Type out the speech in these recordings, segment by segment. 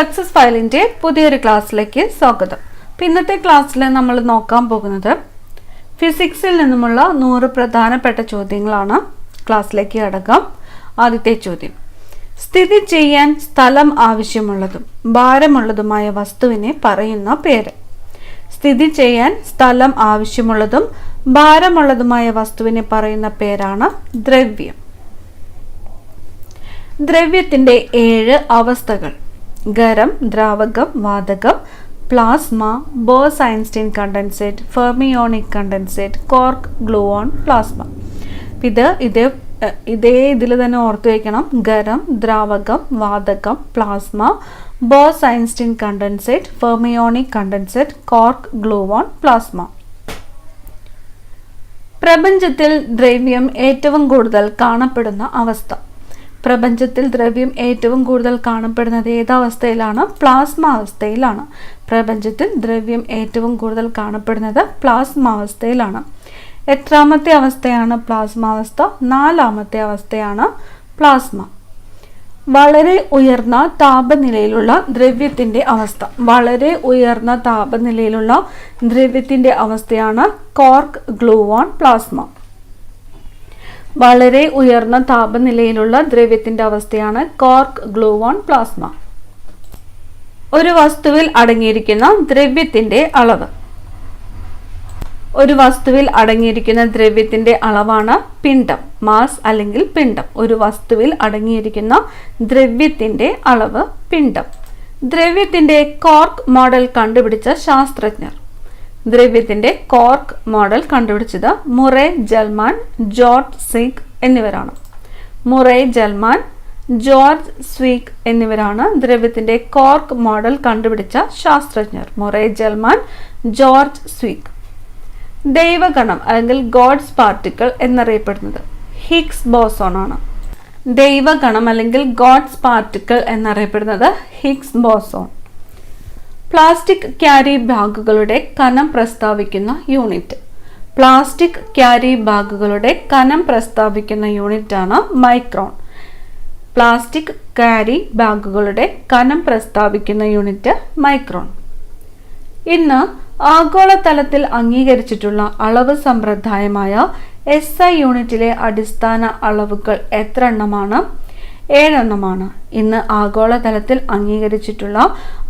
Success ഫയലിൻ്റെ പുതിയൊരു ക്ലാസ്സിലേക്ക് സ്വാഗതം. ഇന്നത്തെ ക്ലാസ്സിൽ നമ്മൾ നോക്കാൻ പോകുന്നത് ഫിസിക്സിൽ നിന്നുമുള്ള 100 പ്രധാനപ്പെട്ട ചോദ്യങ്ങളാണ്. ക്ലാസ്സിലേക്ക് കടക്കാം. ആദ്യത്തെ ചോദ്യം: സ്ഥിതി ചെയ്യാൻ സ്ഥലം ആവശ്യമുള്ളതും ഭാരമുള്ളതുമായ വസ്തുവിനെ പറയുന്ന പേര്. സ്ഥിതി ചെയ്യാൻ സ്ഥലം ആവശ്യമുള്ളതും ഭാരമുള്ളതുമായ വസ്തുവിനെ പറയുന്ന പേരാണ് ദ്രവ്യം. ദ്രവ്യത്തിൻ്റെ 7 അവസ്ഥകൾ: ഖരം, ദ്രാവകം, വാതകം, plasma, Bose-Einstein condensate, fermionic condensate, cork, gluon, plasma. ഇതിൽ തന്നെ ഓർത്തു വയ്ക്കണം: ഖരം, ദ്രാവകം, വാതകം, plasma, Bose-Einstein condensate, fermionic condensate, cork, gluon, plasma. പ്രപഞ്ചത്തിൽ ദ്രവ്യം ഏറ്റവും കൂടുതൽ കാണപ്പെടുന്ന അവസ്ഥ. പ്രപഞ്ചത്തിൽ ദ്രവ്യം ഏറ്റവും കൂടുതൽ കാണപ്പെടുന്നത് ഏതവസ്ഥയിലാണ്? പ്ലാസ്മ അവസ്ഥയിലാണ്. പ്രപഞ്ചത്തിൽ ദ്രവ്യം ഏറ്റവും കൂടുതൽ കാണപ്പെടുന്നത് പ്ലാസ്മ അവസ്ഥയിലാണ്. എത്രാമത്തെ അവസ്ഥയാണ് പ്ലാസ്മ അവസ്ഥ? 4ാമത്തെ അവസ്ഥയാണ് പ്ലാസ്മ. വളരെ ഉയർന്ന താപനിലയിലുള്ള ദ്രവ്യത്തിൻ്റെ അവസ്ഥ. വളരെ ഉയർന്ന താപനിലയിലുള്ള ദ്രവ്യത്തിൻ്റെ അവസ്ഥയാണ് കോർക്ക്, ഗ്ലൂവോൺ, പ്ലാസ്മ. വളരെ ഉയർന്ന താപനിലയിലുള്ള ദ്രവ്യത്തിൻ്റെ അവസ്ഥയാണ് കോർക്ക്, ഗ്ലൂവോൺ, പ്ലാസ്മ. ഒരു വസ്തുവിൽ അടങ്ങിയിരിക്കുന്ന ദ്രവ്യത്തിൻ്റെ അളവ്. ഒരു വസ്തുവിൽ അടങ്ങിയിരിക്കുന്ന ദ്രവ്യത്തിൻ്റെ അളവാണ് പിണ്ഡം, മാസ് അല്ലെങ്കിൽ പിണ്ഡം. ഒരു വസ്തുവിൽ അടങ്ങിയിരിക്കുന്ന ദ്രവ്യത്തിൻ്റെ അളവ് പിണ്ഡം. ദ്രവ്യത്തിൻ്റെ കോർക്ക് മോഡൽ കണ്ടുപിടിച്ച ശാസ്ത്രജ്ഞർ. ദ്രവ്യത്തിൻ്റെ കോർക്ക് മോഡൽ കണ്ടുപിടിച്ചത് മുറെ ജെൽമാൻ, ജോർജ് സ്വീക്ക് എന്നിവരാണ്. മുറെ ജെൽമാൻ, ജോർജ് സ്വീക്ക് എന്നിവരാണ് ദ്രവ്യത്തിൻ്റെ കോർക്ക് മോഡൽ കണ്ടുപിടിച്ച ശാസ്ത്രജ്ഞർ. Murray ജെൽമാൻ, George സ്വീക്ക്. ദൈവകണം അല്ലെങ്കിൽ ഗോഡ്സ് പാർട്ടിക്കിൾ എന്നറിയപ്പെടുന്നത് ഹിഗ്സ് ബോസോൺ ആണ്. ദൈവകണം അല്ലെങ്കിൽ ഗോഡ്സ് പാർട്ടിക്കിൾ എന്നറിയപ്പെടുന്നത് ഹിഗ്സ് ബോസോൺ. പ്ലാസ്റ്റിക് ക്യാരി ബാഗുകളുടെ കനം പ്രസ്താവിക്കുന്ന യൂണിറ്റ്. പ്ലാസ്റ്റിക് ക്യാരി ബാഗുകളുടെ കനം പ്രസ്താവിക്കുന്ന യൂണിറ്റാണ് മൈക്രോൺ. പ്ലാസ്റ്റിക് ക്യാരി ബാഗുകളുടെ കനം പ്രസ്താവിക്കുന്ന യൂണിറ്റ് മൈക്രോൺ. ഇന്ന് ആഗോളതലത്തിൽ അംഗീകരിച്ചിട്ടുള്ള അളവ് സമ്പ്രദായമായ SI യൂണിറ്റിലെ അടിസ്ഥാന അളവുകൾ എത്ര എണ്ണമാണ്? 7 എണ്ണമാണ്. ഇന്ന് ആഗോളതലത്തിൽ അംഗീകരിച്ചിട്ടുള്ള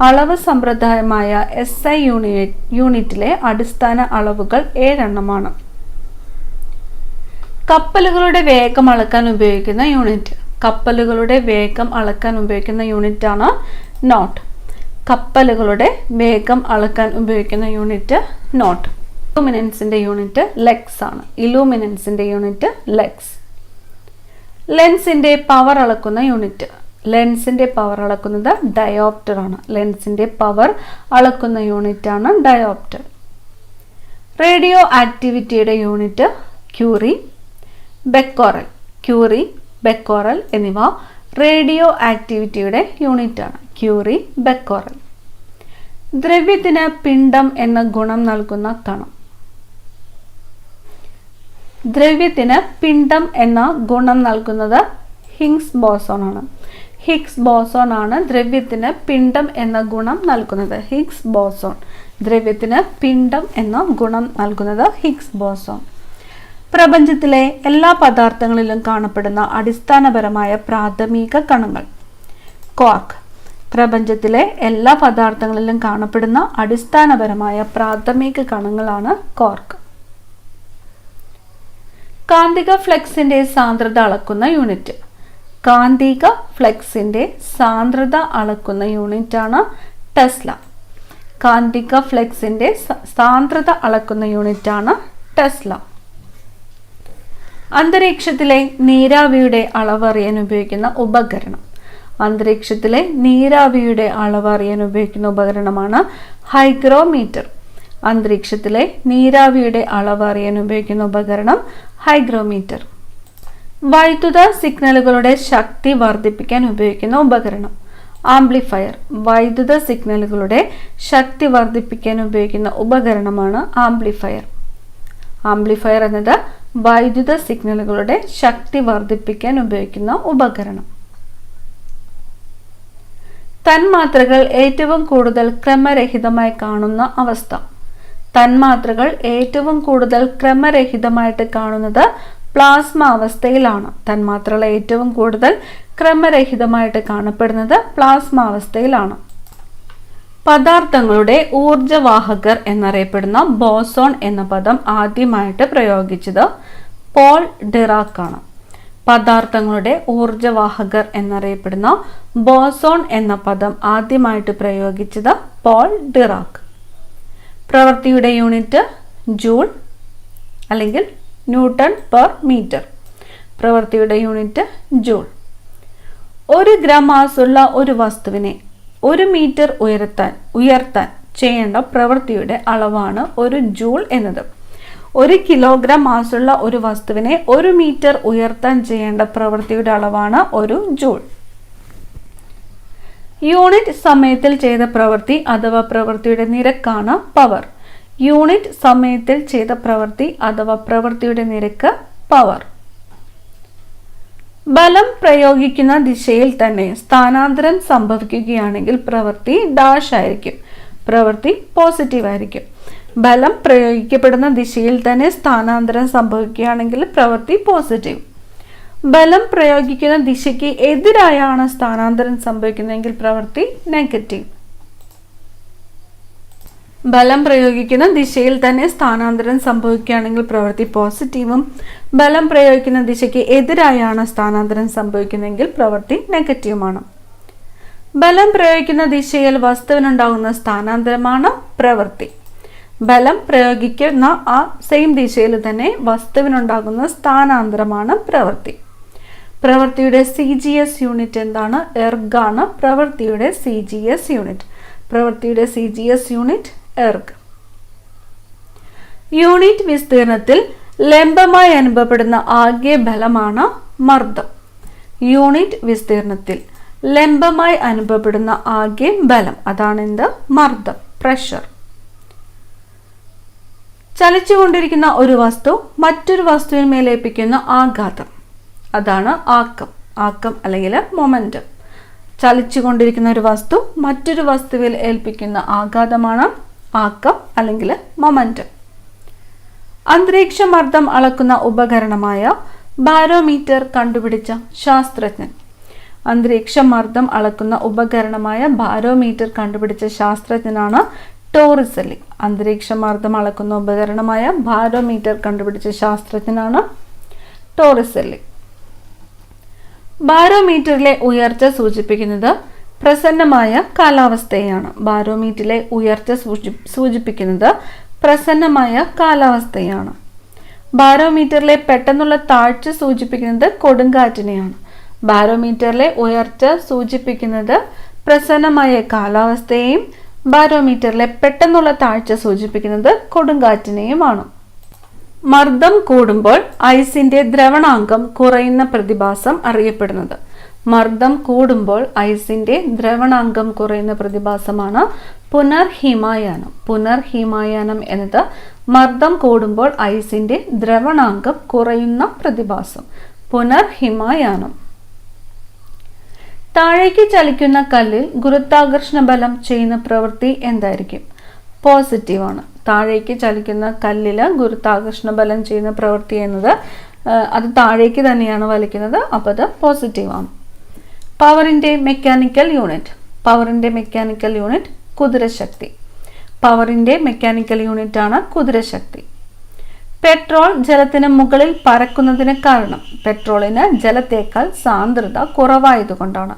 അളവ് സമ്പ്രദായമായ SI യൂണിറ്റിലെ അടിസ്ഥാന അളവുകൾ 7 എണ്ണമാണ്. കപ്പലുകളുടെ വേഗം അളക്കാൻ ഉപയോഗിക്കുന്ന യൂണിറ്റ്. കപ്പലുകളുടെ വേഗം അളക്കാൻ ഉപയോഗിക്കുന്ന യൂണിറ്റാണ് നോട്ട്. കപ്പലുകളുടെ വേഗം അളക്കാൻ ഉപയോഗിക്കുന്ന യൂണിറ്റ് നോട്ട്. ഇലൂമിനൻസിന്റെ യൂണിറ്റ് ലെക്സ് ആണ്. ഇലൂമിനൻസിന്റെ യൂണിറ്റ് ലെക്സ്. ലെൻസിന്റെ പവർ അളക്കുന്ന യൂണിറ്റ്. ലെൻസിന്റെ പവർ അളക്കുന്നത് ഡയോപ്റ്റർ ആണ്. ലെൻസിന്റെ പവർ അളക്കുന്ന യൂണിറ്റ് ആണ് ഡയോപ്റ്റർ. റേഡിയോ ആക്ടിവിറ്റിയുടെ unit curie, becquerel. Curie, becquerel എന്നിവ റേഡിയോ ആക്ടിവിറ്റിയുടെ യൂണിറ്റ് ആണ്. Curie, becquerel. ദ്രവ്യത്തിന് പിണ്ഡം എന്ന ഗുണം നൽകുന്ന കണം. ദ്രവ്യത്തിന് പിണ്ഡം എന്ന ഗുണം നൽകുന്നത് ഹിഗ്സ് ബോസോൺ ആണ്. ഹിഗ്സ് ബോസോൺ ആണ് ദ്രവ്യത്തിന് പിണ്ഡം എന്ന ഗുണം നൽകുന്നത്. Higgs boson. ദ്രവ്യത്തിന് പിണ്ഡം എന്ന ഗുണം നൽകുന്നത് ഹിഗ്സ് ബോസോൺ. പ്രപഞ്ചത്തിലെ എല്ലാ പദാർത്ഥങ്ങളിലും കാണപ്പെടുന്ന അടിസ്ഥാനപരമായ പ്രാഥമിക കണങ്ങൾ. ക്വാർക്ക്. പ്രപഞ്ചത്തിലെ എല്ലാ പദാർത്ഥങ്ങളിലും കാണപ്പെടുന്ന അടിസ്ഥാനപരമായ പ്രാഥമിക കണങ്ങളാണ് ക്വാർക്ക്. കാന്തിക ഫ്ലക്സിന്റെ സാന്ദ്രത അളക്കുന്ന യൂണിറ്റ്. കാന്തിക ഫ്ലക്സിന്റെ സാന്ദ്രത അളക്കുന്ന യൂണിറ്റാണ് ടെസ്ല. കാന്തിക ഫ്ലക്സിന്റെ സാന്ദ്രത അളക്കുന്ന യൂണിറ്റാണ് ടെസ്ല. അന്തരീക്ഷത്തിലെ നീരാവിയുടെ അളവ് അറിയാൻ ഉപയോഗിക്കുന്ന ഉപകരണം. അന്തരീക്ഷത്തിലെ നീരാവിയുടെ അളവ് അറിയാൻ ഉപയോഗിക്കുന്ന ഉപകരണമാണ് ഹൈഗ്രോമീറ്റർ. അന്തരീക്ഷത്തിലെ നീരാവിയുടെ അളവ് അറിയാൻ ഉപയോഗിക്കുന്ന ഉപകരണം ഹൈഗ്രോമീറ്റർ. വൈദ്യുത സിഗ്നലുകളുടെ ശക്തി വർദ്ധിപ്പിക്കാൻ ഉപയോഗിക്കുന്ന ഉപകരണം ആംപ്ലിഫയർ. വൈദ്യുത സിഗ്നലുകളുടെ ശക്തി വർദ്ധിപ്പിക്കാൻ ഉപയോഗിക്കുന്ന ഉപകരണമാണ് ആംപ്ലിഫയർ. ആംപ്ലിഫയർ എന്നത് വൈദ്യുത സിഗ്നലുകളുടെ ശക്തി വർദ്ധിപ്പിക്കാൻ ഉപയോഗിക്കുന്ന ഉപകരണം. തന്മാത്രകൾ ഏറ്റവും കൂടുതൽ ക്രമരഹിതമായി കാണുന്ന അവസ്ഥ. തന്മാത്രകൾ ഏറ്റവും കൂടുതൽ ക്രമരഹിതമായിട്ട് കാണുന്നത് പ്ലാസ്മ അവസ്ഥയിലാണ്. തന്മാത്രകൾ ഏറ്റവും കൂടുതൽ ക്രമരഹിതമായിട്ട് കാണപ്പെടുന്നത് പ്ലാസ്മ അവസ്ഥയിലാണ്. പദാർത്ഥങ്ങളുടെ ഊർജവാഹകർ എന്നറിയപ്പെടുന്ന ബോസോൺ എന്ന പദം ആദ്യമായിട്ട് പ്രയോഗിച്ചത് പോൾ ഡിറാക് ആണ്. പദാർത്ഥങ്ങളുടെ ഊർജവാഹകർ എന്നറിയപ്പെടുന്ന ബോസോൺ എന്ന പദം ആദ്യമായിട്ട് പ്രയോഗിച്ചത് പോൾ ഡിറാക്. പ്രവൃത്തിയുടെ യൂണിറ്റ് ജൂൾ അല്ലെങ്കിൽ ന്യൂട്ടൺ പെർ മീറ്റർ. പ്രവൃത്തിയുടെ യൂണിറ്റ് ജൂൾ. 1 ഗ്രാം മാസുള്ള ഒരു വസ്തുവിനെ 1 മീറ്റർ ഉയർത്താൻ ചെയ്യേണ്ട പ്രവൃത്തിയുടെ അളവാണ് 1 ജൂൾ എന്നത്. 1 കിലോഗ്രാം മാസുള്ള ഒരു വസ്തുവിനെ 1 മീറ്റർ ഉയർത്താൻ ചെയ്യേണ്ട പ്രവൃത്തിയുടെ അളവാണ് 1 ജൂൾ. യൂണിറ്റ് സമയത്തിൽ ചെയ്ത പ്രവൃത്തി അഥവാ പ്രവൃത്തിയുടെ നിരക്കാണ് പവർ. യൂണിറ്റ് സമയത്തിൽ ചെയ്ത പ്രവൃത്തി അഥവാ പ്രവൃത്തിയുടെ നിരക്ക് പവർ. ബലം പ്രയോഗിക്കുന്ന ദിശയിൽ തന്നെ സ്ഥാനാന്തരം സംഭവിക്കുകയാണെങ്കിൽ പ്രവൃത്തി ഡാഷ് ആയിരിക്കും. പ്രവൃത്തി പോസിറ്റീവ് ആയിരിക്കും. ബലം പ്രയോഗിക്കപ്പെടുന്ന ദിശയിൽ തന്നെ സ്ഥാനാന്തരം സംഭവിക്കുകയാണെങ്കിൽ പ്രവൃത്തി പോസിറ്റീവ്. ബലം പ്രയോഗിക്കുന്ന ദിശയ്ക്ക് എതിരായാണ് സ്ഥാനാന്തരം സംഭവിക്കുന്നതെങ്കിൽ പ്രവൃത്തി നെഗറ്റീവ്. ബലം പ്രയോഗിക്കുന്ന ദിശയിൽ തന്നെ സ്ഥാനാന്തരം സംഭവിക്കുകയാണെങ്കിൽ പ്രവൃത്തി പോസിറ്റീവും. ബലം പ്രയോഗിക്കുന്ന ദിശയ്ക്ക് എതിരായാണ് സ്ഥാനാന്തരം സംഭവിക്കുന്നതെങ്കിൽ പ്രവൃത്തി നെഗറ്റീവുമാണ്. ബലം പ്രയോഗിക്കുന്ന ദിശയിൽ വസ്തുവിനുണ്ടാകുന്ന സ്ഥാനാന്തരമാണ് പ്രവൃത്തി. ബലം പ്രയോഗിക്കുന്ന ആ സെയിം ദിശയിൽ തന്നെ വസ്തുവിനുണ്ടാകുന്ന സ്ഥാനാന്തരമാണ് പ്രവൃത്തി. പ്രവൃത്തിയുടെ CGS യൂണിറ്റ് എന്താണ്? എർഗാണ് പ്രവൃത്തിയുടെ CGS യൂണിറ്റ്. പ്രവൃത്തിയുടെ CGS യൂണിറ്റ് എർഗ്. യൂണിറ്റ് വിസ്തീർണത്തിൽ ലംബമായി അനുഭവപ്പെടുന്ന ആകെ ബലമാണ് മർദ്ദം. യൂണിറ്റ് വിസ്തീർണത്തിൽ ലംബമായി അനുഭവപ്പെടുന്ന ആകെ ബലം അതാണ് എന്ത്? മർദ്ദം, പ്രഷർ. ചലിച്ചുകൊണ്ടിരിക്കുന്ന ഒരു വസ്തു മറ്റൊരു വസ്തുവിന്മേൽ ഏൽപ്പിക്കുന്ന ആഘാതം അതാണ് ആക്കം. ആക്കം അല്ലെങ്കിൽ മൊമെന്റം. ചലിച്ചുകൊണ്ടിരിക്കുന്ന ഒരു വസ്തു മറ്റൊരു വസ്തുവിൽ ഏൽപ്പിക്കുന്ന ആഘാതമാണ് ആക്കം അല്ലെങ്കിൽ മൊമെന്റം. അന്തരീക്ഷ മർദ്ദം അളക്കുന്ന ഉപകരണമായ ബാരോമീറ്റർ കണ്ടുപിടിച്ച ശാസ്ത്രജ്ഞൻ. അന്തരീക്ഷ മർദ്ദം അളക്കുന്ന ഉപകരണമായ ബാരോമീറ്റർ കണ്ടുപിടിച്ച ശാസ്ത്രജ്ഞനാണ് ടോറിസെല്ലി. അന്തരീക്ഷ മർദ്ദം അളക്കുന്ന ഉപകരണമായ ബാരോമീറ്റർ കണ്ടുപിടിച്ച ശാസ്ത്രജ്ഞനാണ് ടോറിസെല്ലി. ബാരോമീറ്ററിലെ ഉയർച്ച സൂചിപ്പിക്കുന്നത് പ്രസന്നമായ കാലാവസ്ഥയാണ്. ബാരോമീറ്ററിലെ ഉയർച്ച സൂചിപ്പിക്കുന്നത് പ്രസന്നമായ കാലാവസ്ഥയാണ്. ബാരോമീറ്ററിലെ പെട്ടെന്നുള്ള താഴ്ച സൂചിപ്പിക്കുന്നത് കൊടുങ്കാറ്റിനെയാണ്. ബാരോമീറ്ററിലെ ഉയർച്ച സൂചിപ്പിക്കുന്നത് പ്രസന്നമായ കാലാവസ്ഥയെയും ബാരോമീറ്ററിലെ പെട്ടെന്നുള്ള താഴ്ച സൂചിപ്പിക്കുന്നത് കൊടുങ്കാറ്റിനെയുമാണ്. മർദ്ദം കൂടുമ്പോൾ ഐസിന്റെ ദ്രവണാങ്കം കുറയുന്ന പ്രതിഭാസം അറിയപ്പെടുന്നത്. മർദ്ദം കൂടുമ്പോൾ ഐസിന്റെ ദ്രവണാങ്കം കുറയുന്ന പ്രതിഭാസമാണ് പുനർഹിമായാനം. പുനർഹിമായാനം എന്നത് മർദ്ദം കൂടുമ്പോൾ ഐസിന്റെ ദ്രവണാങ്കം കുറയുന്ന പ്രതിഭാസം. പുനർഹിമായാനം. താഴേക്ക് ചലിക്കുന്ന കല്ലിൽ ഗുരുത്വാകർഷണ ബലം ചെയ്യുന്ന പ്രവൃത്തി എന്തായിരിക്കും? പോസിറ്റീവാണ്. താഴേക്ക് ചലിക്കുന്ന കല്ലിൽ ഗുരുത്വാകർഷണ ബലം ചെയ്യുന്ന പ്രവൃത്തി എന്നത് അത് താഴേക്ക് തന്നെയാണ് വലിക്കുന്നത്. അപ്പോൾ അത് പോസിറ്റീവാണ്. പവറിന്റെ മെക്കാനിക്കൽ യൂണിറ്റ്. പവറിന്റെ മെക്കാനിക്കൽ യൂണിറ്റ് കുതിരശക്തി. പവറിന്റെ മെക്കാനിക്കൽ യൂണിറ്റ് ആണ് കുതിരശക്തി. പെട്രോൾ ജലത്തിന് മുകളിൽ പറക്കുന്നതിന് കാരണം പെട്രോളിന് ജലത്തേക്കാൾ സാന്ദ്രത കുറവായതുകൊണ്ടാണ്.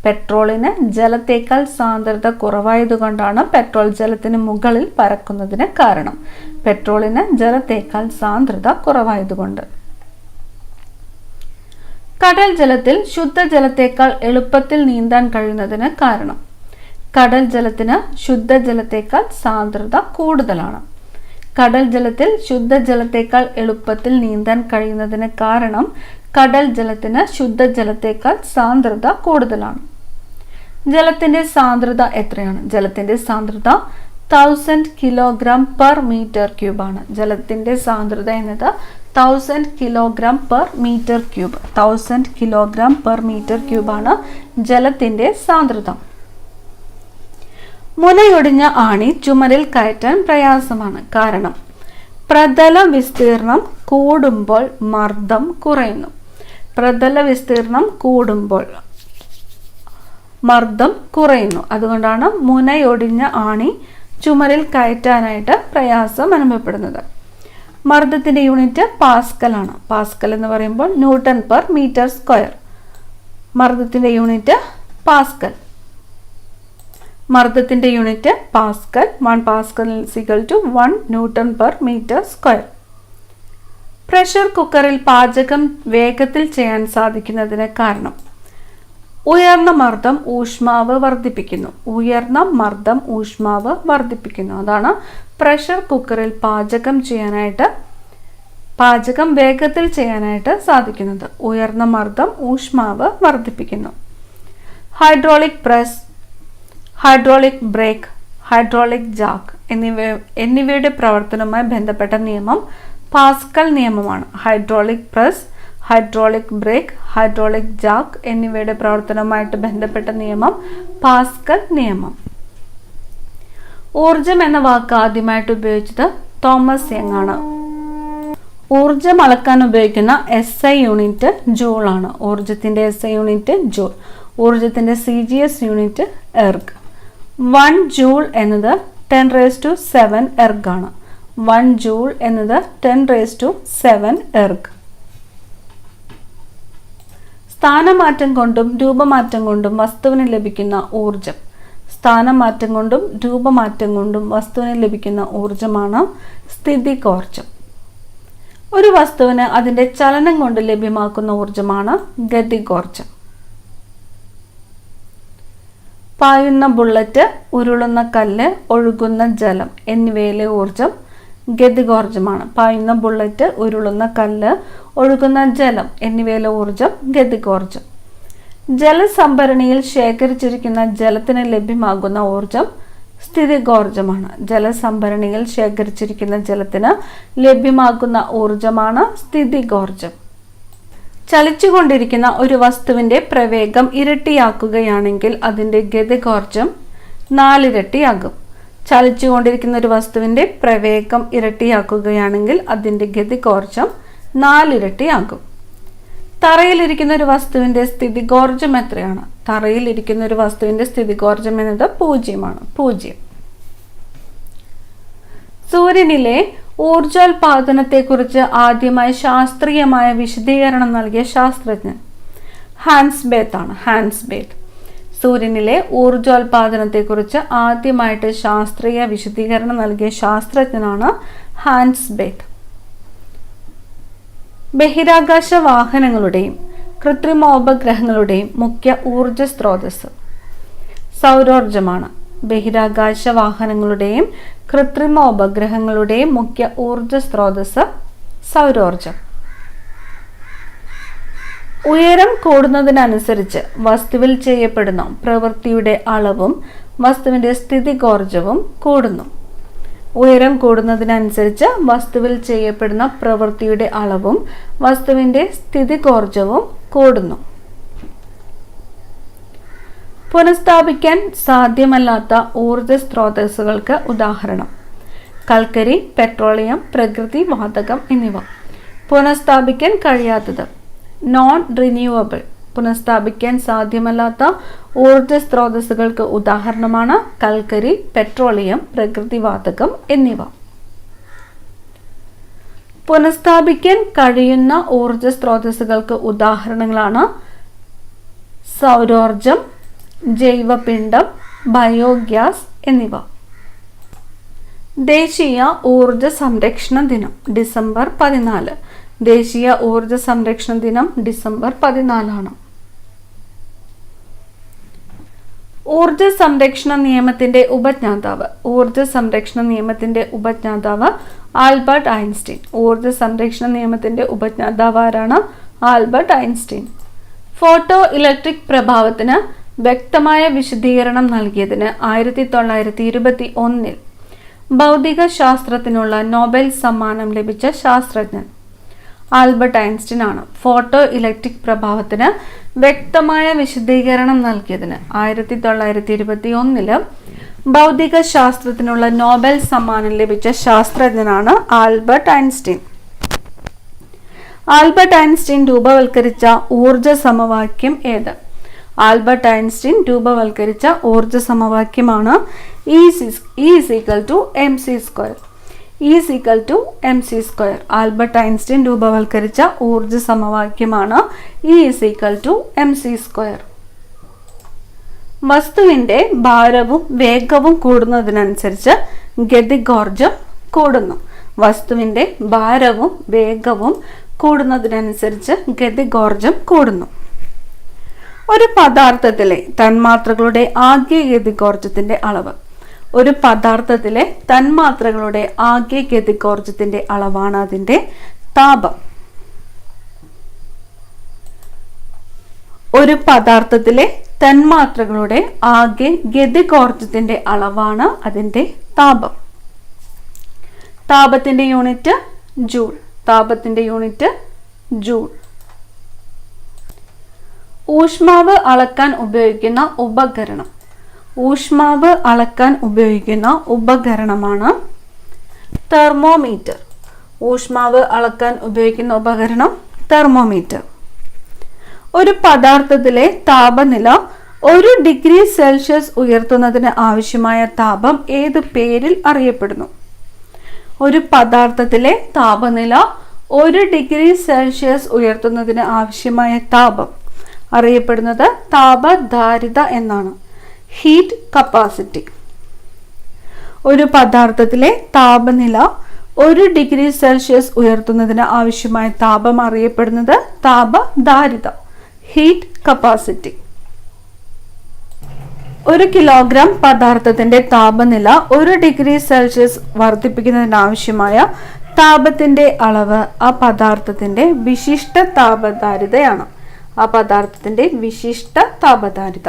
പെട്രോളിന് ജലത്തേക്കാൾ സാന്ദ്രത കുറവായതുകൊണ്ടാണ് പെട്രോൾ ജലത്തിന് മുകളിൽ പറക്കുന്നതിന് കാരണം. പെട്രോളിന് ജലത്തേക്കാൾ സാന്ദ്രത കുറവായതുകൊണ്ട്. കടൽ ജലത്തിൽ ശുദ്ധജലത്തേക്കാൾ എളുപ്പത്തിൽ നീന്താൻ കഴിയുന്നതിന് കാരണം കടൽ ജലത്തിന് ശുദ്ധജലത്തേക്കാൾ സാന്ദ്രത കൂടുതലാണ്. കടൽ ജലത്തിൽ ശുദ്ധജലത്തേക്കാൾ എളുപ്പത്തിൽ നീന്താൻ കഴിയുന്നതിന് കാരണം കടൽ ജലത്തിന് ശുദ്ധജലത്തേക്കാൾ സാന്ദ്രത കൂടുതലാണ്. ജലത്തിന്റെ സാന്ദ്രത എത്രയാണ്? ജലത്തിന്റെ സാന്ദ്രത 1000 കിലോഗ്രാം പെർ മീറ്റർ ക്യൂബ് ആണ്. ജലത്തിന്റെ സാന്ദ്രത എന്നത് 1000 kilogram per metre cube. 1000 kilogram per metre cube ആണ് ജലത്തിന്റെ സാന്ദ്രത. മുനയൊടിഞ്ഞ ആണി ചുമരിൽ കയറ്റാൻ പ്രയാസമാണ്. കാരണം പ്രതല വിസ്തീർണം കൂടുമ്പോൾ മർദ്ദം കുറയുന്നു. പ്രതല വിസ്തീർണം കൂടുമ്പോൾ മർദ്ദം കുറയുന്നു. അതുകൊണ്ടാണ് മുനയൊടിഞ്ഞ ആണി ചുമരിൽ കയറ്റാനായിട്ട് പ്രയാസം അനുഭവപ്പെടുന്നത്. മർദ്ദത്തിന്റെ യൂണിറ്റ് പാസ്കൽ ആണ്. പാസ്കൽ എന്ന് പറയുമ്പോൾ ന്യൂട്ടൺ പെർ മീറ്റർ സ്ക്വയർ. മർദ്ദത്തിന്റെ യൂണിറ്റ് പാസ്കൽ. മർദ്ദത്തിന്റെ unit pascal. 1 pascal = 1 newton per metre square. Pressure കുക്കറിൽ പാചകം വേഗത്തിൽ ചെയ്യാൻ സാധിക്കുന്നതിന് കാരണം ഉയർന്ന മർദ്ദം ഊഷ്മാവ് വർദ്ധിപ്പിക്കുന്നു. ഉയർന്ന മർദ്ദം ഊഷ്മാവ് വർദ്ധിപ്പിക്കുന്നു. അതാണ് പ്രഷർ കുക്കറിൽ പാചകം വേഗത്തിൽ ചെയ്യാനായിട്ട് സാധിക്കുന്നത്. ഉയർന്ന മർദ്ദം ഊഷ്മാവ് വർദ്ധിപ്പിക്കുന്നു. Hydraulic press, hydraulic break, hydraulic Jack എന്നിവയുടെ പ്രവർത്തനവുമായി ബന്ധപ്പെട്ട നിയമം പാസ്കൽ നിയമമാണ്. Hydraulic press, hydraulic break, hydraulic Jack എന്നിവയുടെ പ്രവർത്തനവുമായിട്ട് ബന്ധപ്പെട്ട നിയമം പാസ്കൽ നിയമം. ഊർജം എന്ന വാക്ക് ആദ്യമായിട്ട് ഉപയോഗിച്ചത് തോമസ് യങ് ആണ്. ഊർജം അളക്കാൻ ഉപയോഗിക്കുന്ന SI യൂണിറ്റ് ജൂൾ ആണ്. ഊർജത്തിന്റെ SI യൂണിറ്റ് ജൂൾ. ഊർജത്തിന്റെ CGS യൂണിറ്റ് എർഗ്. 1 ജൂൾ എന്നത് 10⁷ എർഗ് ആണ്. 1 ജൂൾ എന്നത് 10⁷ എർഗ്. സ്ഥാനമാറ്റം കൊണ്ടും രൂപമാറ്റം കൊണ്ടും വസ്തുവിന് ലഭിക്കുന്ന ഊർജം. സ്ഥാനമാറ്റം കൊണ്ടും രൂപമാറ്റം കൊണ്ടും വസ്തുവിന് ലഭിക്കുന്ന ഊർജമാണ് സ്ഥിതികോർജം. ഒരു വസ്തുവിന് അതിന്റെ ചലനം കൊണ്ട് ലഭ്യമാക്കുന്ന ഊർജമാണ് ഗതികോർജം. പായുന്ന ബുള്ളറ്റ്, ഉരുളുന്ന കല്ല്, ഒഴുകുന്ന ജലം എന്നിവയിലെ ഊർജം ഗതികോർജമാണ്. പായുന്ന ബുള്ളറ്റ്, ഉരുളുന്ന കല്ല്, ഒഴുകുന്ന ജലം എന്നിവയിലെ ഊർജം ഗതികോർജം. ജലസംഭരണിയിൽ ശേഖരിച്ചിരിക്കുന്ന ജലത്തിന് ലഭ്യമാകുന്ന ഊർജം സ്ഥിതികോർജമാണ്. ജലസംഭരണിയിൽ ശേഖരിച്ചിരിക്കുന്ന ജലത്തിന് ലഭ്യമാകുന്ന ഊർജമാണ് സ്ഥിതികോർജം. ചലിച്ചുകൊണ്ടിരിക്കുന്ന ഒരു വസ്തുവിന്റെ പ്രവേഗം ഇരട്ടിയാക്കുകയാണെങ്കിൽ അതിന്റെ ഗതികോർജം 4 ഇരട്ടിയാകും. ചലിച്ചുകൊണ്ടിരിക്കുന്ന ഒരു വസ്തുവിന്റെ പ്രവേഗം ഇരട്ടിയാക്കുകയാണെങ്കിൽ അതിന്റെ ഗതികോർജം 4 ഇരട്ടിയാകും. തറയിലിരിക്കുന്ന ഒരു വസ്തുവിന്റെ സ്ഥിതികോർജം എത്രയാണ്? തറയിലിരിക്കുന്ന ഒരു വസ്തുവിന്റെ സ്ഥിതികോർജം എന്നത് 0 ആണ്. 0. സൂര്യനിലെ ഊർജോൽപാദനത്തെക്കുറിച്ച് ആദ്യമായി ശാസ്ത്രീയമായ വിശദീകരണം നൽകിയ ശാസ്ത്രജ്ഞൻ ഹാൻസ് ബേത്ത് ആണ്. ഹാൻസ് ബേത്ത്. സൂര്യനിലെ ഊർജോൽപാദനത്തെക്കുറിച്ച് ആദ്യമായിട്ട് ശാസ്ത്രീയ വിശദീകരണം നൽകിയ ശാസ്ത്രജ്ഞനാണ് ഹാൻസ് ബേത്ത്. ബഹിരാകാശ വാഹനങ്ങളുടെയും കൃത്രിമോപഗ്രഹങ്ങളുടെയും മുഖ്യ ഊർജ സ്രോതസ് സൗരോർജമാണ്. ബഹിരാകാശ വാഹനങ്ങളുടെയും കൃത്രിമോപഗ്രഹങ്ങളുടെയും മുഖ്യ ഊർജ സ്രോതസ് സൗരോർജം. ഉയരം കൂടുന്നതിനനുസരിച്ച് വസ്തുവിൽ ചെയ്യപ്പെടുന്ന പ്രവൃത്തിയുടെ അളവും വസ്തുവിന്റെ സ്ഥിതികോർജവും കൂടുന്നു. ഉയരം കൂടുന്നതിനനുസരിച്ച് വസ്തുവിൽ ചെയ്യപ്പെടുന്ന പ്രവൃത്തിയുടെ അളവും വസ്തുവിന്റെ സ്ഥിതികോർജവും കൂടുന്നു. പുനഃസ്ഥാപിക്കാൻ സാധ്യമല്ലാത്ത ഊർജ സ്രോതസ്സുകൾക്ക് ഉദാഹരണം കൽക്കരി, പെട്രോളിയം, പ്രകൃതി വാതകം എന്നിവ. പുനഃസ്ഥാപിക്കാൻ കഴിയാത്തത് നോൺ റിന്യൂവബിൾ. പുനഃസ്ഥാപിക്കാൻ സാധ്യമല്ലാത്ത ഊർജ സ്രോതസ്സുകൾക്ക് ഉദാഹരണമാണ് കൽക്കരി, പെട്രോളിയം, പ്രകൃതിവാതകം എന്നിവ. പുനഃസ്ഥാപിക്കാൻ കഴിയുന്ന ഊർജ സ്രോതസ്സുകൾക്ക് ഉദാഹരണങ്ങളാണ് സൗരോർജം, ജൈവപിണ്ഡം, ബയോഗ്യാസ് എന്നിവ. ദേശീയ ഊർജ സംരക്ഷണ ദിനം ഡിസംബർ 14. ദേശീയ ഊർജ സംരക്ഷണ ദിനം ഡിസംബർ 14 ഊർജ സംരക്ഷണ നിയമത്തിന്റെ ഉപജ്ഞാതാവ്. ഊർജ സംരക്ഷണ നിയമത്തിന്റെ ഉപജ്ഞാതാവ് ആൽബർട്ട് ഐൻസ്റ്റീൻ. ഊർജ സംരക്ഷണ നിയമത്തിന്റെ ഉപജ്ഞാതാവ് ആരാണ്? Albert Einstein. ഫോട്ടോ ഇലക്ട്രിക് പ്രഭാവത്തിന് വ്യക്തമായ വിശദീകരണം നൽകിയതിന് 1921 ഭൗതിക ശാസ്ത്രത്തിനുള്ള നോബൽ സമ്മാനം ലഭിച്ച ശാസ്ത്രജ്ഞൻ ആൽബർട്ട് ഐൻസ്റ്റീൻ ആണ്. ഫോട്ടോ ഇലക്ട്രിക് പ്രഭാവത്തിന് വ്യക്തമായ വിശദീകരണം നൽകിയതിന് 1921 ഭൗതിക ശാസ്ത്രത്തിനുള്ള നോബൽ സമ്മാനം ലഭിച്ച ശാസ്ത്രജ്ഞനാണ് ആൽബർട്ട് ഐൻസ്റ്റീൻ. ആൽബർട്ട് ഐൻസ്റ്റീൻ രൂപവൽക്കരിച്ച ഊർജ സമവാക്യം ഏത്? ആൽബർട്ട് ഐൻസ്റ്റീൻ രൂപവൽക്കരിച്ച ഊർജ സമവാക്യമാണ് E=mc². E=mc². ആൽബർട്ട് ഐൻസ്റ്റീൻ രൂപവൽക്കരിച്ച ഊർജ സമവാക്യമാണ് E=mc². വസ്തുവിന്റെ ഭാരവും വേഗവും കൂടുന്നതിനനുസരിച്ച് ഗതികോർജം കൂടുന്നു. വസ്തുവിന്റെ ഭാരവും വേഗവും കൂടുന്നതിനനുസരിച്ച് ഗതികോർജം കൂടുന്നു. ഒരു പദാർത്ഥത്തിലെ തന്മാത്രകളുടെ ആകെ ഗതികോർജത്തിന്റെ അളവ്. ഒരു പദാർത്ഥത്തിലെ തന്മാത്രകളുടെ ആകെ ഗതികോർജത്തിന്റെ അളവാണ് അതിന്റെ താപം. ഒരു പദാർത്ഥത്തിലെ തന്മാത്രകളുടെ ആകെ ഗതികോർജത്തിന്റെ അളവാണ് അതിന്റെ താപം. താപത്തിന്റെ യൂണിറ്റ് ജൂൾ. താപത്തിന്റെ യൂണിറ്റ് ജൂൾ. ഊഷ്മാവ് അളക്കാൻ ഉപയോഗിക്കുന്ന ഉപകരണം. ഊഷ്മാവ് അളക്കാൻ ഉപയോഗിക്കുന്ന ഉപകരണമാണ് തെർമോമീറ്റർ. ഊഷ്മാവ് അളക്കാൻ ഉപയോഗിക്കുന്ന ഉപകരണം തെർമോമീറ്റർ. ഒരു പദാർത്ഥത്തിലെ താപനില 1 ഡിഗ്രി സെൽഷ്യസ് ഉയർത്തുന്നതിന് ആവശ്യമായ താപം ഏത് പേരിൽ അറിയപ്പെടുന്നു? ഒരു പദാർത്ഥത്തിലെ താപനില 1 ഡിഗ്രി സെൽഷ്യസ് ഉയർത്തുന്നതിന് ആവശ്യമായ താപം അറിയപ്പെടുന്നത് താപധാരിത എന്നാണ്. Heat capacity. ഒരു പദാർത്ഥത്തിലെ താപനില 1 ഡിഗ്രി സെൽഷ്യസ് ഉയർത്തുന്നതിന് ആവശ്യമായ താപം അറിയപ്പെടുന്നത് താപധാരിത. Heat capacity. 1 കിലോഗ്രാം പദാർത്ഥത്തിന്റെ താപനില 1 ഡിഗ്രി സെൽഷ്യസ് വർദ്ധിപ്പിക്കുന്നതിനാവശ്യമായ താപത്തിന്റെ അളവ് ആ പദാർത്ഥത്തിന്റെ വിശിഷ്ട താപധാരിതയാണ്. ആ പദാർത്ഥത്തിന്റെ വിശിഷ്ട താപധാരിത.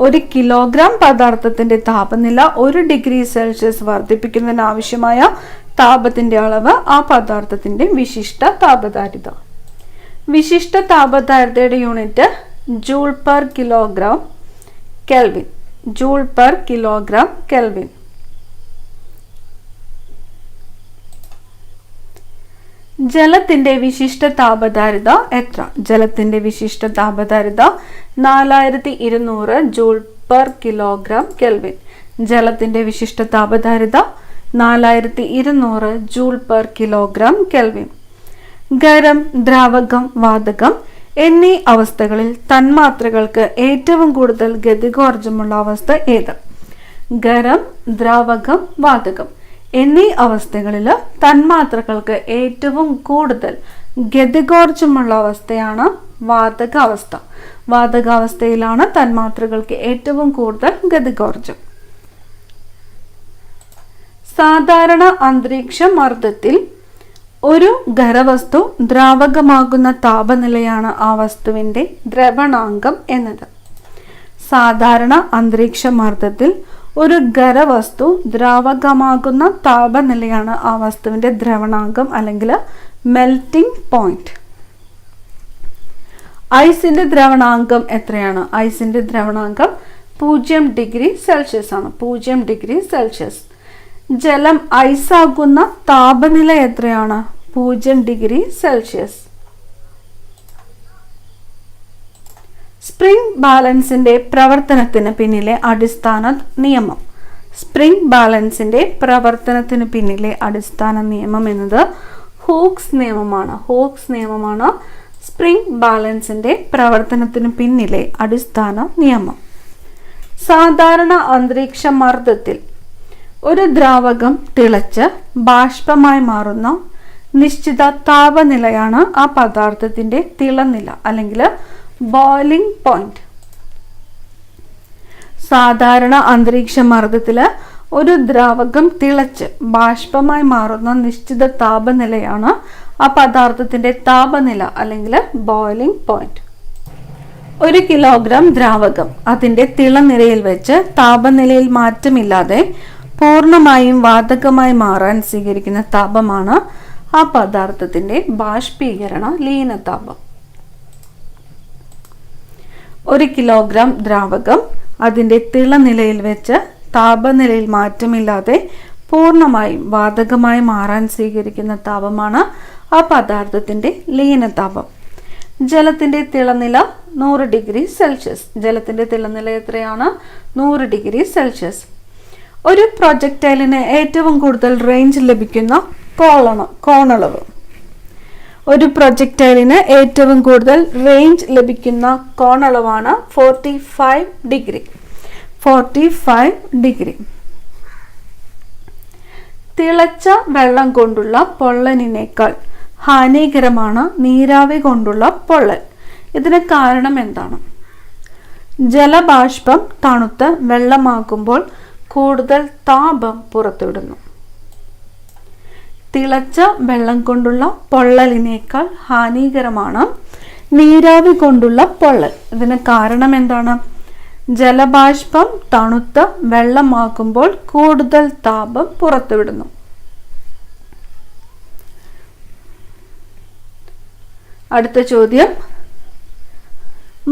1 കിലോഗ്രാം പദാർത്ഥത്തിന്റെ താപനില 1 ഡിഗ്രി സെൽഷ്യസ് വർദ്ധിപ്പിക്കുന്നതിനാവശ്യമായ താപത്തിന്റെ അളവ് ആ പദാർത്ഥത്തിന്റെ വിശിഷ്ട താപധാരിത. വിശിഷ്ട താപധാരിതയുടെ unit joule per kilogram kelvin. Joule per kilogram kelvin. ജലത്തിന്റെ വിശിഷ്ട താപധാരിത എത്ര? ജലത്തിന്റെ വിശിഷ്ട താപധാരിത 4200 ജൂൾ പെർ കിലോഗ്രാം കെൽവിൻ. ജലത്തിന്റെ വിശിഷ്ട താപധാരിത 4200 ജൂൾ പെർ കിലോഗ്രാം കെൽവിൻ. ഖരം, ദ്രാവകം, വാതകം എന്നീ അവസ്ഥകളിൽ തന്മാത്രകൾക്ക് ഏറ്റവും കൂടുതൽ ഗതികോർജമുള്ള അവസ്ഥ ഏത്? ഖരം, ദ്രാവകം, വാതകം എന്നീ അവസ്ഥകളിൽ തന്മാത്രകൾക്ക് ഏറ്റവും കൂടുതൽ ഗതികോർജമുള്ള അവസ്ഥയാണ് വാതകാവസ്ഥ. വാതകാവസ്ഥയിലാണ് തന്മാത്രകൾക്ക് ഏറ്റവും കൂടുതൽ ഗതികോർജം. സാധാരണ അന്തരീക്ഷ മർദ്ദത്തിൽ ഒരു ഖരവസ്തു ദ്രാവകമാകുന്ന താപനിലയാണ് ആ വസ്തുവിന്റെ ദ്രവണാങ്കം എന്നത്. സാധാരണ അന്തരീക്ഷ മർദ്ദത്തിൽ ഒരു ഖരവസ്തു ദ്രാവകമാകുന്ന താപനിലയാണ് ആ വസ്തുവിന്റെ ദ്രവണാങ്കം അല്ലെങ്കിൽ മെൽറ്റിംഗ് പോയിന്റ്. ഐസിന്റെ ദ്രവണാങ്കം എത്രയാണ്? ഐസിന്റെ ദ്രവണാങ്കം 0 ഡിഗ്രി സെൽഷ്യസ് ആണ്. 0 ഡിഗ്രി സെൽഷ്യസ്. ജലം ഐസാകുന്ന താപനില എത്രയാണ്? 0 ഡിഗ്രി സെൽഷ്യസ്. സ്പ്രിംഗ് ബാലൻസിന്റെ പ്രവർത്തനത്തിന് പിന്നിലെ അടിസ്ഥാന നിയമം. സ്പ്രിംഗ് ബാലൻസിന്റെ പ്രവർത്തനത്തിന് പിന്നിലെ അടിസ്ഥാന നിയമം എന്നത് ഹൂക്സ് നിയമമാണ്. ഹൂക്സ് നിയമമാണ് സ്പ്രിംഗ് ബാലൻസിന്റെ പ്രവർത്തനത്തിന് പിന്നിലെ അടിസ്ഥാന നിയമം. സാധാരണ അന്തരീക്ഷ മർദ്ദത്തിൽ ഒരു ദ്രാവകം തിളച്ച് ബാഷ്പമായി മാറുന്ന നിശ്ചിത താപനിലയാണ് ആ പദാർത്ഥത്തിന്റെ തിളനില അല്ലെങ്കിൽ ബോയിലിംഗ് പോയിന്റ്. സാധാരണ അന്തരീക്ഷ മർദ്ദത്തിൽ ഒരു ദ്രാവകം തിളച്ച് ബാഷ്പമായി മാറുന്ന നിശ്ചിത താപനിലയാണ് ആ പദാർത്ഥത്തിന്റെ താപനില അല്ലെങ്കിൽ ബോയിലിംഗ് പോയിന്റ്. 1 കിലോഗ്രാം ദ്രാവകം അതിന്റെ തിളനിലയിൽ വെച്ച് താപനിലയിൽ മാറ്റമില്ലാതെ പൂർണ്ണമായും വാതകമായി മാറാൻ സ്വീകരിക്കുന്ന താപമാണ് ആ പദാർത്ഥത്തിന്റെ ബാഷ്പീകരണ ലീനതാപം. 1 കിലോഗ്രാം ദ്രാവകം അതിന്റെ തിളനിലയിൽ വെച്ച് താപനിലയിൽ മാറ്റമില്ലാതെ പൂർണ്ണമായും വാതകമായി മാറാൻ സ്വീകരിക്കുന്ന താപമാണ് ആ പദാർത്ഥത്തിന്റെ ലീനതാപം. ജലത്തിന്റെ തിളനില 100 ഡിഗ്രി സെൽഷ്യസ്. ജലത്തിന്റെ തിളനില എത്രയാണ്? 100 ഡിഗ്രി സെൽഷ്യസ്. ഒരു പ്രൊജക്ടൈലിന് ഏറ്റവും കൂടുതൽ റേഞ്ച് ലഭിക്കുന്ന കോണളവ്. ഒരു പ്രൊജക്ടൈലിന് ഏറ്റവും കൂടുതൽ റേഞ്ച് ലഭിക്കുന്ന കോണളവാണ് 45 ഡിഗ്രി. 45 ഡിഗ്രി. തിളച്ച വെള്ളം കൊണ്ടുള്ള പൊള്ളലിനേക്കാൾ ഹാനികരമാണ് നീരാവി കൊണ്ടുള്ള പൊള്ളൽ. ഇതിന് കാരണം എന്താണ്? ജലബാഷ്പം തണുത്ത് വെള്ളമാകുമ്പോൾ കൂടുതൽ താപം പുറത്തുവിടുന്നു. തിളച്ച വെള്ളം കൊണ്ടുള്ള പൊള്ളലിനേക്കാൾ ഹാനികരമാണ് നീരാവി കൊണ്ടുള്ള പൊള്ളൽ. ഇതിന് കാരണം എന്താണ്? ജലബാഷ്പം തണുത്ത് വെള്ളമാക്കുമ്പോൾ കൂടുതൽ താപം പുറത്തുവിടുന്നു. അടുത്ത ചോദ്യം,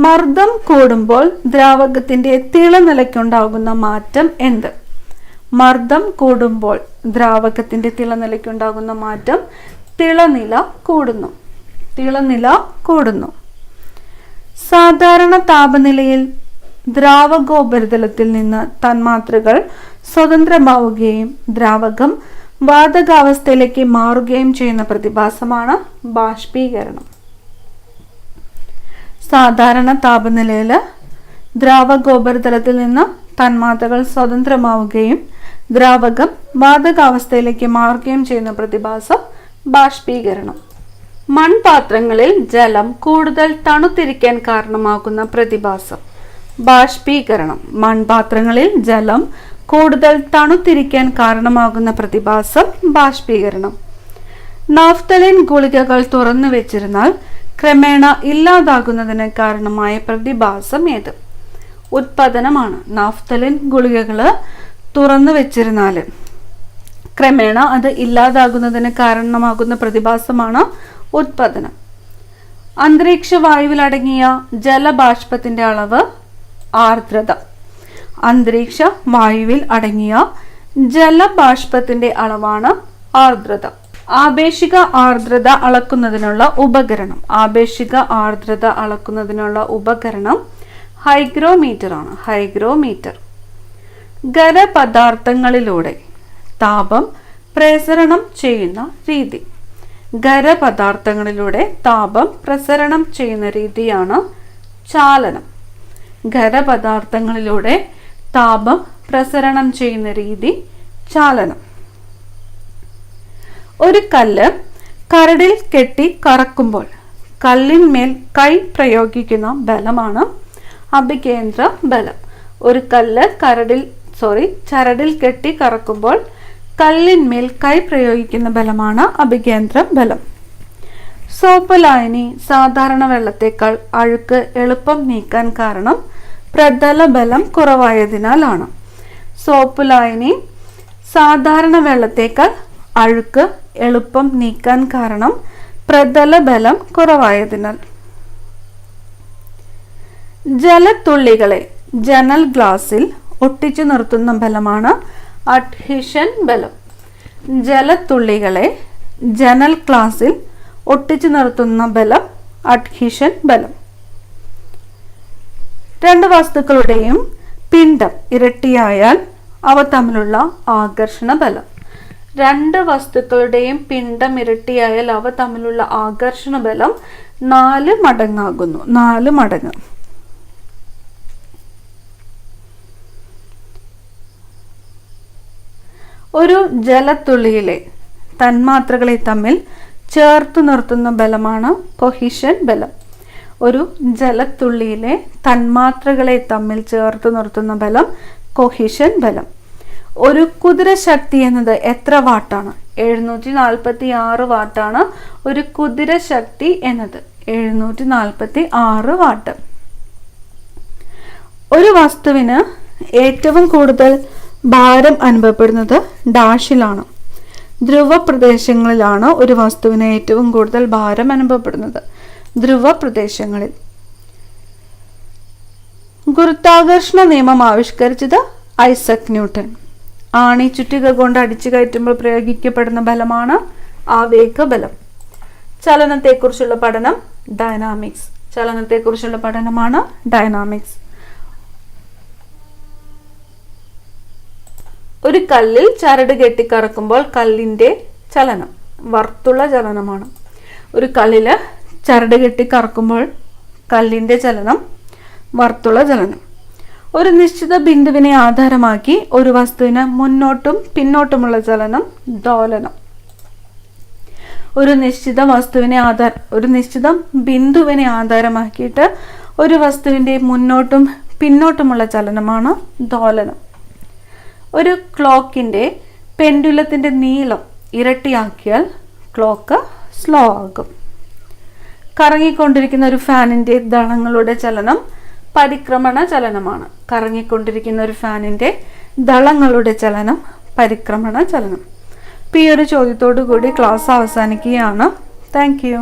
മർദ്ദം കൂടുമ്പോൾ ദ്രാവകത്തിന്റെ തിളനിലയ്ക്കുണ്ടാകുന്ന മാറ്റം എന്ത്? മർദ്ദം കൂടുമ്പോൾ ദ്രാവകത്തിന്റെ തിളനിലയ്ക്കുണ്ടാകുന്ന മാറ്റം തിളനില കൂടുന്നു. തിളനില കൂടുന്നു. സാധാരണ താപനിലയിൽ ദ്രാവകോപരിതലത്തിൽ നിന്ന് തന്മാത്രകൾ സ്വതന്ത്രമാവുകയും ദ്രാവകം വാതകാവസ്ഥയിലേക്ക് മാറുകയും ചെയ്യുന്ന പ്രതിഭാസമാണ് ബാഷ്പീകരണം. സാധാരണ താപനിലയിൽ ദ്രാവകോപരിതലത്തിൽ നിന്ന് തന്മാത്രകൾ സ്വതന്ത്രമാവുകയും ദ്രാവകം വാതകാവസ്ഥയിലേക്ക് മാറുകയും ചെയ്യുന്ന പ്രതിഭാസം ബാഷ്പീകരണം. മൺപാത്രങ്ങളിൽ ജലം കൂടുതൽ തണുത്തിരിക്കാൻ കാരണമാകുന്ന പ്രതിഭാസം ബാഷ്പീകരണം. മൺപാത്രങ്ങളിൽ ജലം കൂടുതൽ തണുത്തിരിക്കാൻ കാരണമാകുന്ന പ്രതിഭാസം ബാഷ്പീകരണം. നാഫ്തലിൻ ഗുളികകൾ തുറന്നു വെച്ചിരുന്നാൽ ക്രമേണ ഇല്ലാതാകുന്നതിന് കാരണമായ പ്രതിഭാസം ഏത്? ഉത്പാദനമാണ്. നാഫ്തലിൻ ഗുളികകൾ തുറന്നു വെച്ചിരുന്നാൽ ക്രമേണ അത് ഇല്ലാതാകുന്നതിന് കാരണമാകുന്ന പ്രതിഭാസമാണ് ഉത്പാദനം. അന്തരീക്ഷ വായുവിൽ അടങ്ങിയ ജലബാഷ്പത്തിന്റെ അളവ് ആർദ്രത. അന്തരീക്ഷ വായുവിൽ അടങ്ങിയ ജലബാഷ്പത്തിന്റെ അളവാണ് ആർദ്രത. ആപേക്ഷിക ആർദ്രത അളക്കുന്നതിനുള്ള ഉപകരണം. ആപേക്ഷിക ആർദ്രത അളക്കുന്നതിനുള്ള ഉപകരണം ഹൈഗ്രോമീറ്റർ ആണ്. ഹൈഗ്രോമീറ്റർ. ഖരപദാർത്ഥങ്ങളിലൂടെ താപം പ്രസരണം ചെയ്യുന്ന രീതി. ഖരപദാർത്ഥങ്ങളിലൂടെ താപം പ്രസരണം ചെയ്യുന്ന രീതിയാണ് ചാലനം. ഖരപദാർത്ഥങ്ങളിലൂടെ താപം പ്രസരണം ചെയ്യുന്ന രീതി ചാലനം. ഒരു കല്ല് കരടിൽ കെട്ടി കറക്കുമ്പോൾ കല്ലിന്മേൽ കൈ പ്രയോഗിക്കുന്ന ബലമാണ് അഭികേന്ദ്ര ബലം. ഒരു കല്ല് ചരടിൽ കെട്ടി കറക്കുമ്പോൾ കല്ലിന്മേൽ കൈ പ്രയോഗിക്കുന്ന ബലമാണ് അഭികേന്ദ്ര ബലം. സോപ്പ് ലായനി സാധാരണ വെള്ളത്തേക്കാൾ അഴുക്ക് എളുപ്പം നീക്കാൻ കാരണം പ്രതല ബലം കുറവായതിനാലാണ്. സോപ്പ് ലായനി സാധാരണ വെള്ളത്തേക്കാൾ അഴുക്ക് എളുപ്പം നീക്കാൻ കാരണം പ്രതല ബലം കുറവായതിനാൽ. ജലത്തുള്ളികളെ ജനൽ ഗ്ലാസിൽ ഒട്ടിച്ചു നിർത്തുന്ന ബലമാണ് അഡ്ഹീഷൻ ബലം. ജലത്തുള്ളികളെ ജനൽ ഗ്ലാസിൽ ഒട്ടിച്ചു നിർത്തുന്ന ബലം അഡ്ഹീഷൻ ബലം. രണ്ട് വസ്തുക്കളുടെയും പിണ്ഡം ഇരട്ടിയായാൽ അവ തമ്മിലുള്ള ആകർഷണ ബലം. രണ്ട് വസ്തുക്കളുടെയും പിണ്ഡം ഇരട്ടിയായാൽ അവ തമ്മിലുള്ള ആകർഷണ ബലം 4 മടങ്ങാകുന്നു. 4 മടങ്ങ്. ഒരു ജലത്തുള്ളിയിലെ തന്മാത്രകളെ തമ്മിൽ ചേർത്തു നിർത്തുന്ന ബലമാണ് കൊഹീഷൻ ബലം. ഒരു ജലത്തുള്ളിയിലെ തന്മാത്രകളെ തമ്മിൽ ചേർത്ത് നിർത്തുന്ന ബലം കൊഹീഷൻ ബലം. ഒരു കുതിര ശക്തി എന്നത് എത്ര വാട്ടാണ്? 746 വാട്ടാണ് ഒരു കുതിര ശക്തി എന്നത്. 746 വാട്ട്. ഒരു വസ്തുവിന് ഏറ്റവും കൂടുതൽ ഭാരം അനുഭവപ്പെടുന്നത് ഡാഷിലാണ്. ധ്രുവ പ്രദേശങ്ങളിലാണ് ഒരു വസ്തുവിന് ഏറ്റവും കൂടുതൽ ഭാരം അനുഭവപ്പെടുന്നത്. ധ്രുവ പ്രദേശങ്ങളിൽ. ഗുരുത്വാകർഷണ നിയമം ആവിഷ്കരിച്ചത് ഐസക് ന്യൂട്ടൺ. ആണി ചുറ്റിക കൊണ്ട് അടിച്ചു കയറ്റുമ്പോൾ പ്രയോഗിക്കപ്പെടുന്ന ബലമാണ് ആവേഗബലം. ചലനത്തെക്കുറിച്ചുള്ള പഠനം ഡൈനാമിക്സ്. ചലനത്തെക്കുറിച്ചുള്ള പഠനമാണ് ഡൈനാമിക്സ്. ഒരു കല്ലിൽ ചരട് കെട്ടിക്കറക്കുമ്പോൾ കല്ലിന്റെ ചലനം വർത്തുള ചലനമാണ്. ഒരു കല്ലിൽ ചരട് കെട്ടിക്കറക്കുമ്പോൾ കല്ലിന്റെ ചലനം വർത്തുള ചലനം. ഒരു നിശ്ചിത ബിന്ദുവിനെ ആധാരമാക്കി ഒരു വസ്തുവിന് മുന്നോട്ടും പിന്നോട്ടുമുള്ള ചലനം ദോലനം. ഒരു നിശ്ചിത ബിന്ദുവിനെ ആധാരമാക്കിയിട്ട് ഒരു വസ്തുവിൻ്റെ മുന്നോട്ടും പിന്നോട്ടുമുള്ള ചലനമാണ് ദോലനം. ഒരു ക്ലോക്കിൻ്റെ പെൻഡുലത്തിൻ്റെ നീളം ഇരട്ടിയാക്കിയാൽ ക്ലോക്ക് സ്ലോ ആകും. കറങ്ങിക്കൊണ്ടിരിക്കുന്ന ഒരു ഫാനിൻ്റെ ദളങ്ങളുടെ ചലനം പരിക്രമണ ചലനമാണ്. കറങ്ങിക്കൊണ്ടിരിക്കുന്ന ഒരു ഫാനിൻ്റെ ദളങ്ങളുടെ ചലനം പരിക്രമണ ചലനം. ഈ ഒരു ചോദ്യത്തോടു കൂടി ക്ലാസ് അവസാനിക്കുകയാണ്. Thank you.